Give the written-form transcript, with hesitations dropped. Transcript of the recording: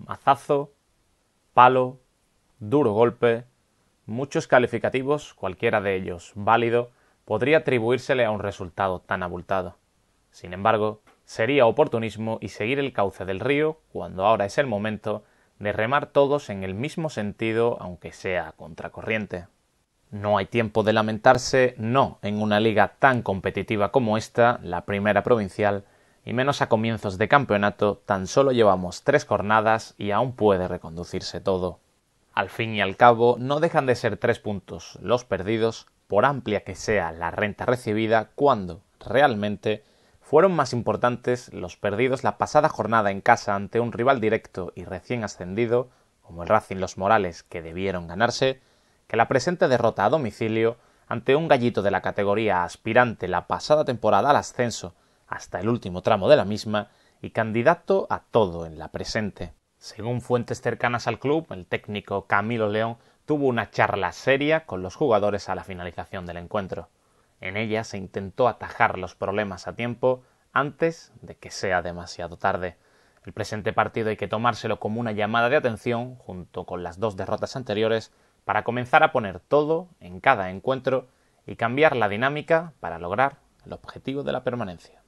mazazo, palo, duro golpe, muchos calificativos, cualquiera de ellos válido, podría atribuírsele a un resultado tan abultado. Sin embargo, sería oportunismo y seguir el cauce del río cuando ahora es el momento de remar todos en el mismo sentido, aunque sea a contracorriente. No hay tiempo de lamentarse, no en una liga tan competitiva como esta, la primera provincial, y menos a comienzos de campeonato. Tan solo llevamos 3 jornadas y aún puede reconducirse todo. Al fin y al cabo, no dejan de ser 3 puntos los perdidos, por amplia que sea la renta recibida, cuando, realmente, fueron más importantes los perdidos la pasada jornada en casa ante un rival directo y recién ascendido, como el Racing Los Morales, que debieron ganarse, que la presente derrota a domicilio ante un gallito de la categoría aspirante la pasada temporada al ascenso hasta el último tramo de la misma y candidato a todo en la presente. Según fuentes cercanas al club, el técnico Camilo León tuvo una charla seria con los jugadores a la finalización del encuentro. En ella se intentó atajar los problemas a tiempo antes de que sea demasiado tarde. El presente partido hay que tomárselo como una llamada de atención, junto con las 2 derrotas anteriores, para comenzar a poner todo en cada encuentro y cambiar la dinámica para lograr el objetivo de la permanencia.